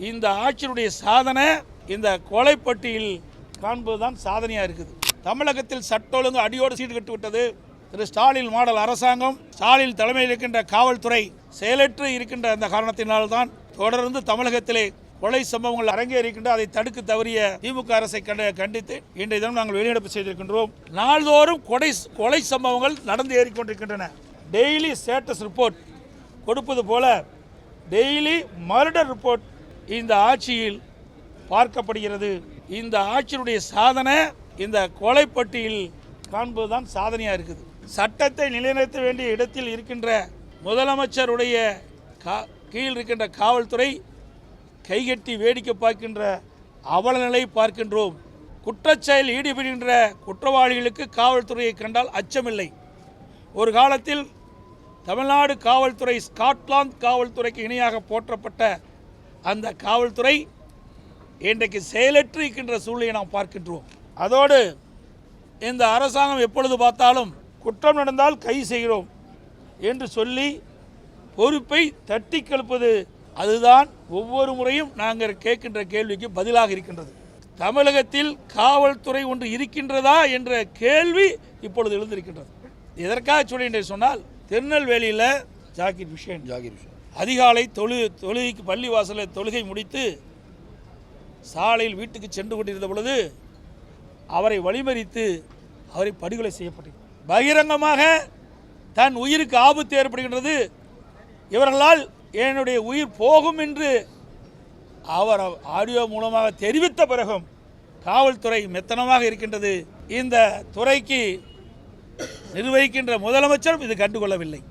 இந்த ஆட்சியினுடைய சாதனை இந்த கொலைப்பட்டியில் காண்பதுதான் சாதனையாக இருக்குது. தமிழகத்தில் சட்ட ஒழுங்கு அடியோடு சீடு கட்டு விட்டது. திரு ஸ்டாலின் மாடல் அரசாங்கம், ஸ்டாலின் தலைமையில் இருக்கின்ற காவல்துறை செயலற்று இருக்கின்ற அந்த காரணத்தினால்தான் தொடர்ந்து தமிழகத்திலே கொலை சம்பவங்கள் அரங்கேறிக்கின்ற அதை தடுக்க தவறிய திமுக அரசை கண்டித்து இன்றைய தினம் நாங்கள் வெளிநடப்பு செய்திருக்கின்றோம். நாள்தோறும் கொலை சம்பவங்கள் நடந்து ஏறிக்கொண்டிருக்கின்றன. டெய்லி ஸ்டேட்டஸ் ரிப்போர்ட் கொடுப்பது போல டெய்லி மர்டர் ரிப்போர்ட் இந்த ஆட்சியில் பார்க்கப்படுகிறது. இந்த ஆட்சியினுடைய சாதனை இந்த கொலைப்பட்டியில் காண்பதுதான் சாதனையாக இருக்குது. சட்டத்தை நிலைநிறுத்த வேண்டிய இடத்தில் இருக்கின்ற முதலமைச்சருடைய கீழ் இருக்கின்ற காவல்துறை கைகட்டி வேடிக்கை பார்க்கின்ற அவலநிலை பார்க்கின்றோம். குற்றச்செயல் ஈடுபடுகின்ற குற்றவாளிகளுக்கு காவல்துறையை கண்டால் அச்சமில்லை. ஒரு காலத்தில் தமிழ்நாடு காவல்துறை ஸ்காட்லாந்து காவல்துறைக்கு இணையாக போற்றப்பட்ட அந்த காவல்துறை இன்றைக்கு செயலற்று இருக்கின்ற சூழ்நிலையை நாம் பார்க்கின்றோம். அதோடு இந்த அரசாங்கம் எப்பொழுது பார்த்தாலும் குற்றம் நடந்தால் கைது செய்கிறோம் என்று சொல்லி பொறுப்பை தட்டி கழிப்பது, அதுதான் ஒவ்வொரு முறையும் நாங்கள் கேட்கின்ற கேள்விக்கு பதிலாக இருக்கின்றது. தமிழகத்தில் காவல்துறை ஒன்று இருக்கின்றதா என்ற கேள்வி இப்பொழுது எழுந்திருக்கின்றது. எதற்காக சொல்லின்றேன் சொன்னால், திருநெல்வேலியில் ஜாகிர் ஹுசேன் அதிகாலை தொழுகைக்கு பள்ளி வாசலில் தொழுகை முடித்து சாலையில் வீட்டுக்கு சென்று கொண்டிருந்த பொழுது அவரை வழிமறித்து அவரை படுகொலை செய்யப்பட்டது. பகிரங்கமாக தன் உயிருக்கு ஆபத்து ஏற்படுகின்றது, இவர்களால் என்னுடைய உயிர் போகும் என்று அவர் ஆடியோ மூலமாக தெரிவித்த பிறகும் காவல்துறை மெத்தனமாக இருக்கின்றது. இந்த துறைக்கு நிர்வகிக்கின்ற முதலமைச்சரும் இது கண்டுகொள்ளவில்லை.